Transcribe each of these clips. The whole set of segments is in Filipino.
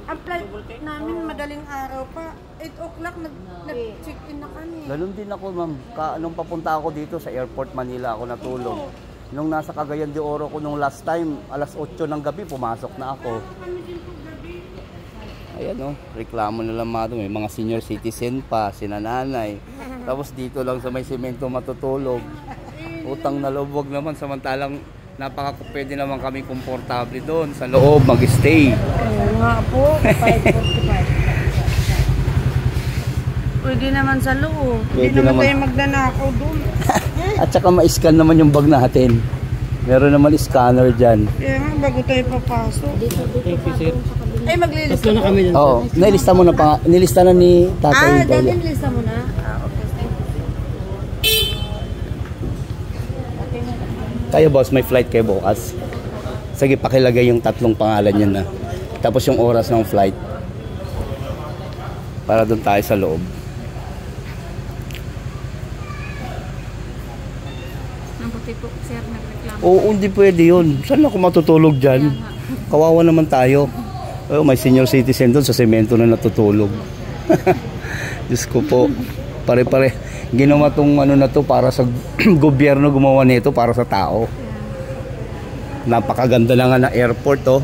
Ang flight namin madaling araw pa. 8 o'clock nag-check-in na kami. Ganun din ako, ma'am. Nung papunta ako dito sa Airport Manila ako natulog. Nung nasa Cagayan de Oro ko nung last time, alas 8 ng gabi, pumasok na ako. Ayan o, reklamo na lang mga may mga senior citizen pa, sinananay. Tapos dito lang sa may semento matutulog. Utang na loob naman, samantalang pwede naman kami komportable doon sa loob, mag-stay. Kaya nga po, 5:45. Pwede naman sa loob. Pwede naman tayo magdanakaw doon. At saka ma-scan naman yung bag natin. Meron naman scanner dyan. Kaya nga, bago tayo papasok. Thank you, sir. Ay, maglilista na kami. Oo, nilista mo na pa. Nilista na ni tatay. Dali nilista mo na? Okay, thank you. Kayo boss, may flight kayo bukas. Sige, pakilagay yung 3 pangalan niya na. Tapos yung oras ng flight. Para doon tayo sa loob. Nabuti po, sir, nagreklamo. Oo, hindi pwede yun. Saan ako matutulog dyan? Kawawa naman tayo. Oh, may senior citizen doon sa semento na natutulog. Diyos ko po. Pare-pare. Ginawa tong ano na to para sa gobyerno, gumawa nito para sa tao. Napakaganda na nga na airport oh.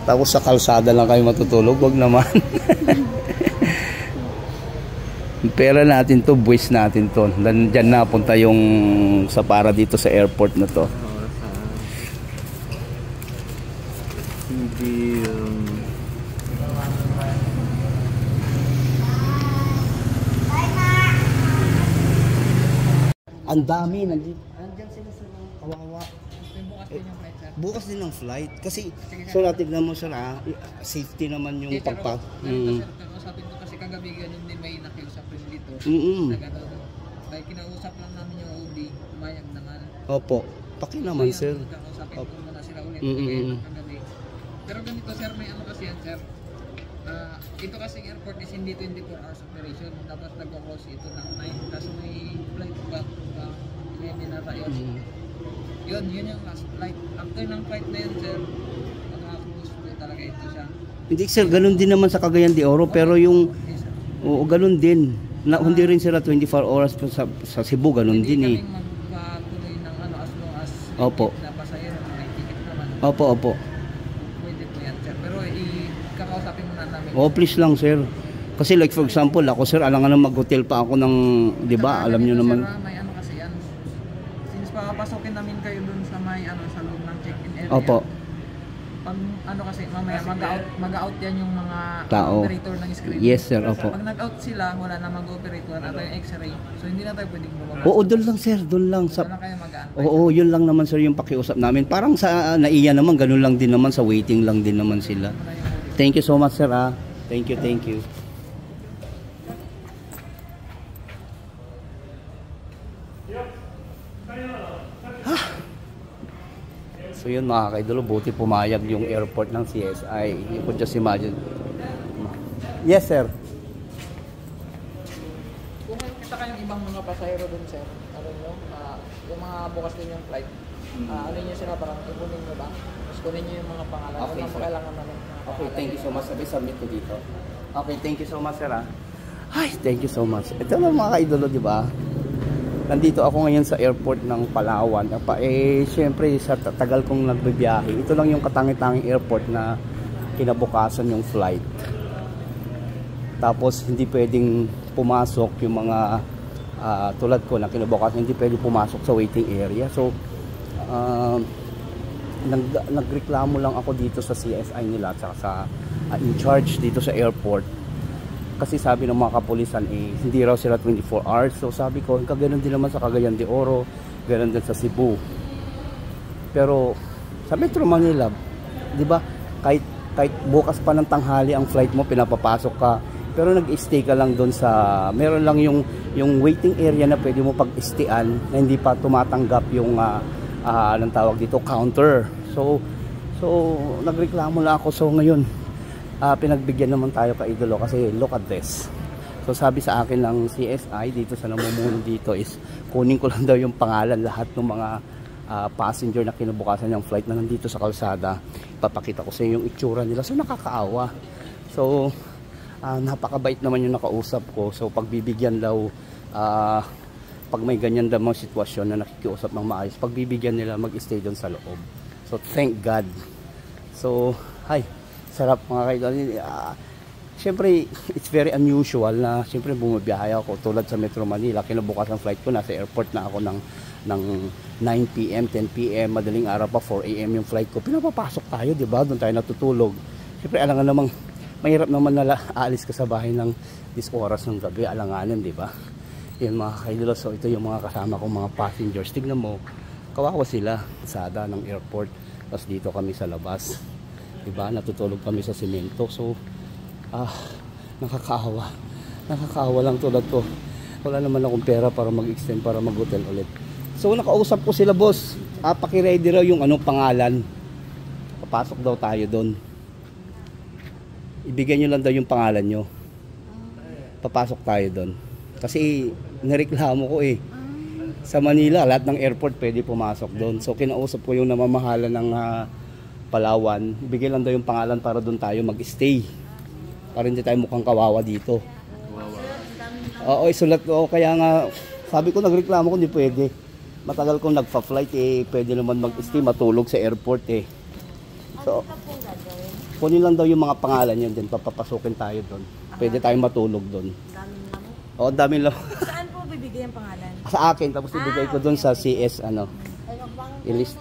Tapos sa kalsada lang kayo matutulog, wag naman. Pera natin to, buwis natin to. Diyan napunta yung sa para dito sa airport na to. Hindi ang dami nandiyan sila sa kawawa. Bukas din ang flight kasi so natignan mo sir safety naman yung pagpa. Sabi ko kasi kagabi ganun din may nakiusap rin dito. Kaya kinausap lang namin yung OB, umayag naman. Opo. Paki naman sir. Kakausapin ko muna sila ulit kagabi. Pero ganito sir, may ano kasi yan sir. Ito kasing airport is hindi 24 hours operation. Dapat nag-close ito ng 9. Kaso may flight back 11 na tayo. Yun yung last flight. After ng flight na yun sir, mag-close po talaga ito siya. Hindi sir, ganun din naman sa Cagayan de Oro. Pero yung, oo, ganun din. Hindi rin sila 24 hours sa Cebu, ganun din eh. Hindi kami magpatuloy ng ano as long as opo. napasahero na may ticket naman. Opo. Pwede po yan sir. Pero kakausapin muna namin. Oh, please lang sir. Kasi like for example, ako sir, alangan na mag-hotel pa ako ng, di ba? Alam nyo naman. Sir, may ano kasi yan. Since papasukin namin kayo dun sa may ano sa loob ng check-in area. Opo. Pag ano kasi mamaya mag-out yan yung mga tao. operator ng screen. Yes sir, opo. Pag nag-out sila, wala na mag-operator at yung x-ray. So hindi na tayo pwedeng bumaba. Oo, doon lang sir, doon lang. Doon na kayo mag-aantay. Oo, yun lang naman sir yung pakiusap namin. Parang sa naiya naman, ganun lang din naman, sa waiting lang din naman sila. Thank you so much sir ah. Thank you. So yun mga kaidolo, buti pumayag yung airport ng CSI. You could just imagine. Yes sir. Kung kita kayong ibang mga pasahero dun sir, ano nyo, yung mga bukas din yung flight, ano nyo sila parang ipunin nyo ba? Tapos kunin nyo yung mga pangalan. Okay, sir. Kailangan namin. Okay, thank you so much. Submit ko dito. Okay, thank you so much sir ah. Ay, thank you so much. Ito lang mga kaidolo, di ba? Nandito ako ngayon sa airport ng Palawan. Siyempre sa tagal kong nagbibiyahe, ito lang yung katangi-tanging airport na kinabukasan yung flight. Tapos hindi pwedeng pumasok yung mga tulad ko na kinabukasan, hindi pwedeng pumasok sa waiting area. So nagreklamo lang ako dito sa CSI nila at sa in charge dito sa airport. Kasi sabi ng mga kapulisan hindi raw sila 24 hours. So sabi ko, kaganoon din naman sa Cagayan de Oro, ganoon din sa Cebu. Pero sa Metro Manila, 'di ba? Kahit bukas pa ng tanghali ang flight mo, pinapapasok ka. Pero nag-stay ka lang doon sa meron lang yung waiting area na pwede mo pag-stayan na hindi pa tumatanggap yung anong tawag dito, counter. So nagreklamo lang ako. So ngayon pinagbigyan naman tayo ka idolo kasi look at this. So sabi sa akin ng CSI dito sa namumuno dito is kunin ko lang daw yung pangalan lahat ng mga passenger na kinabukasan ng flight na nandito sa kalsada. Papakita ko sa iyo yung itsura nila. So nakakaawa. So, napakabait naman yung nakausap ko. So, pagbibigyan daw, pag may ganyan daw mga sitwasyon na nakikiusap ng maayos, pagbibigyan nila mag-stay doon sa loob. So, thank God. So, sarap mga kaidol. Siyempre, it's very unusual na siyempre bumabiyahe ako tulad sa Metro Manila. Kinabukas ang flight ko, nasa airport na ako ng 9 p.m., 10 p.m., madaling araw pa, 4 a.m. yung flight ko. Pinapapasok tayo, di ba? Doon tayo natutulog. Siyempre, alangan namang, mahirap naman na aalis ka sa bahay ng this oras ng gabi, alanganin, di ba? Yan mga kaidol. So, ito yung mga kasama kong mga passengers. Tignan mo, kawawa sila, sada ng airport. Tapos dito kami sa labas. Diba? Natutulog kami sa simento. So, nakakaawa. Nakakaawa lang tulad ko. Wala naman akong pera para mag-extend, para mag-hotel ulit. So, nakausap ko sila, boss. Paki-ready raw yung pangalan. Papasok daw tayo doon. Ibigay nyo lang daw yung pangalan nyo. Papasok tayo doon. Kasi, nireklamo ko sa Manila, lahat ng airport pwede pumasok doon. So, kinausap ko yung namamahala ng Palawan. Ibigay lang daw yung pangalan para doon tayo mag-stay. Para hindi tayo mukhang kawawa dito. Oo, isulat ko. Kaya nga, sabi ko, nagreklamo ko, hindi pwede. Matagal kong nagpa-flight, pwede naman mag-stay, matulog sa airport So, kunin lang daw yung mga pangalan yun din, papapasukin tayo doon. Pwede tayong matulog doon. Oo, dami lang. Saan po bibigay ang pangalan? Sa akin, tapos ibigay ko doon sa CS, ilist.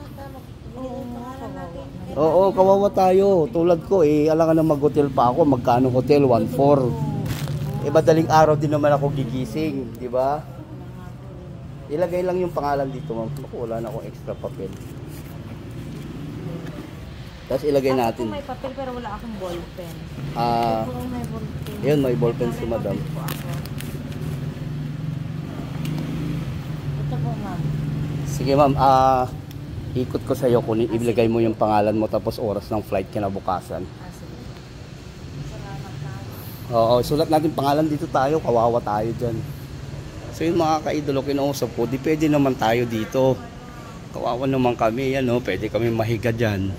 Oo, kawawa tayo. Tulad ko, alangan na mag-hotel pa ako. Magkano hotel? 1,400. Madaling araw din naman ako gigising, di ba? Ilagay lang yung pangalan dito, ma'am. Wala na akong extra papel. Tapos ilagay natin. Ako may papel pero wala akong ballpen. May ballpen. Yun, may ballpen si madam. Ito po, ma'am. Sige, ma'am. Ikot ko sa'yo. Kunin, ilagay mo yung pangalan mo tapos oras ng flight kinabukasan. Sige. Salamat na. Oo, sulat natin pangalan dito tayo. Kawawa tayo dyan. So yung mga kaidolo, kinausap ko, di pwede naman tayo dito. Kawawa naman kami. Yan, pwede kami mahiga dyan.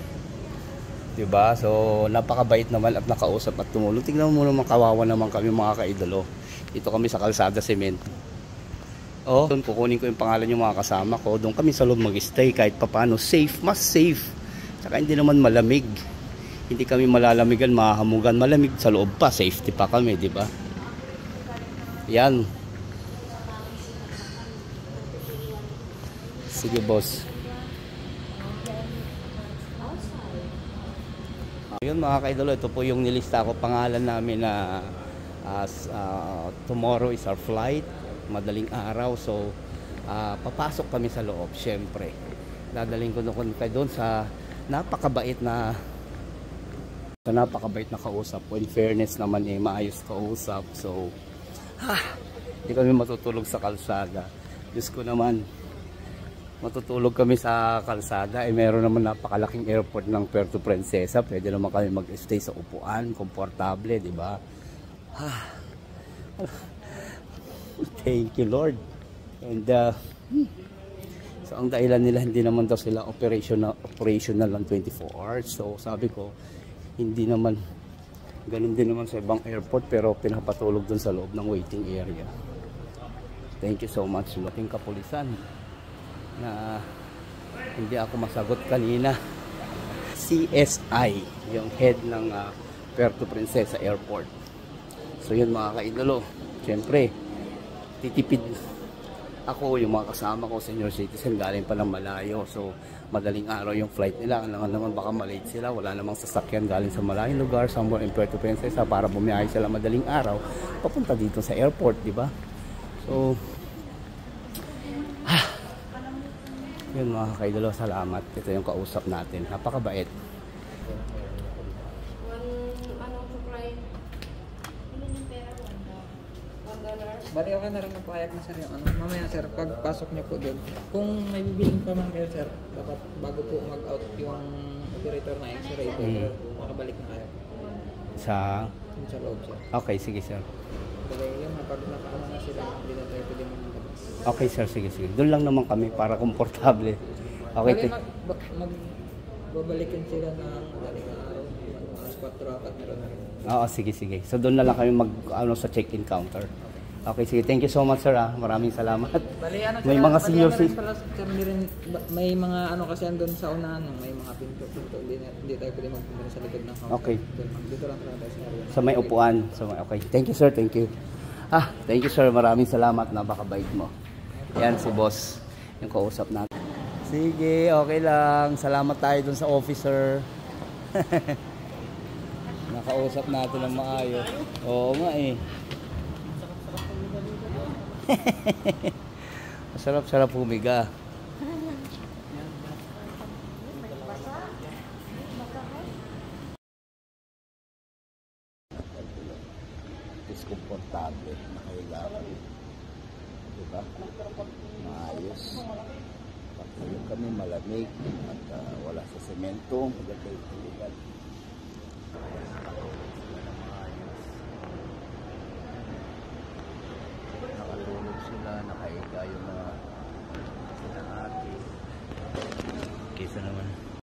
Diba? So, napakabait naman at nakausap at tumulong. Tingnan mo naman, kawawa naman kami mga kaidolo. Ito kami sa Kalsada Cement. Doon kukunin ko yung pangalan yung mga kasama ko. Doon kami sa loob mag-stay kahit papano. Safe, mas safe. Saka hindi naman malamig. Hindi kami malalamigan, mahahamugan. Malamig sa loob pa, safety pa kami, diba? Yan. Sige, boss. Yun mga kaidolo, ito po yung nilista ko pangalan namin na tomorrow is our flight, madaling araw. So papasok kami sa loob. Syempre dadaling ko doon sa napakabait na kausap ko. In fairness naman, maayos kausap. So hindi kami matutulog sa kalsada. Diyos ko naman, matutulog kami sa kalsada. Meron naman napakalaking airport ng Puerto Princesa. Pwede naman kami mag-stay sa upuan, komportable, di ba? Thank you, Lord. And so ang dahilan nila, hindi naman daw sila operational lang 24 hours. So sabi ko, hindi naman ganun din naman sa ibang airport, pero pinapatulog dun sa loob ng waiting area. Thank you so much, Laking Kapulisan, na hindi ako masagot kanina. CSI, yung head ng Puerto Princesa Airport. So yun mga kaidolo, syempre titipid ako, yung mga kasama ko senior citizen, galing pa ng malayo. So madaling araw yung flight nila. Alam naman baka malate sila, wala namang sasakyan galing sa malayong lugar somewhere in Puerto Princesa para bumiyahe sila madaling araw papunta dito sa airport, di ba? So yun mga kaidolo, salamat. Ito yung kausap natin, napakabait. Bali, okay na rin magpahayag na sir yung mamaya sir, pagpasok niyo po doon, kung may bibiling pa man kayo sir, dapat bago po mag-out yung operator na x-ray po, makabalik na kayo Sa loob sir. Okay, sige sir. Kaya yun, pag nakaano na sila, hindi na tayo pwede mag-labas. Okay sir, sige. Doon lang naman kami para komportable. Okay. Magbabalikin sila ng daling araw, alas 4 at meron na rin. Oo, sige, sige. So doon na lang kami mag sa check-in counter. Okay, sige. Thank you so much, sir. Maraming salamat. Bali, ano, May mga senior rin pala, sir, may mga ano kasi andun sa unahan, may mga pinto. Hindi tayo pwede magpunta sa likod ng counter. Okay. Dito lang tayo sa area. Sa may upuan. So, okay. Thank you, sir. Thank you. Thank you, sir. Maraming salamat. Napakabait mo. Yan si boss. Yung kausap natin. Sige, okay lang. Salamat tayo dun sa officer. Nakausap natin ng maayos. Oo nga eh. Masarap-sarap humiga. Komportable, nakahiga ka. Diba? Maayos. Pagkulog kami malamig at wala sa semento. Maganda yung tulugan. Nakalulog sila, nakahiga yung mga sila ate. Kesa naman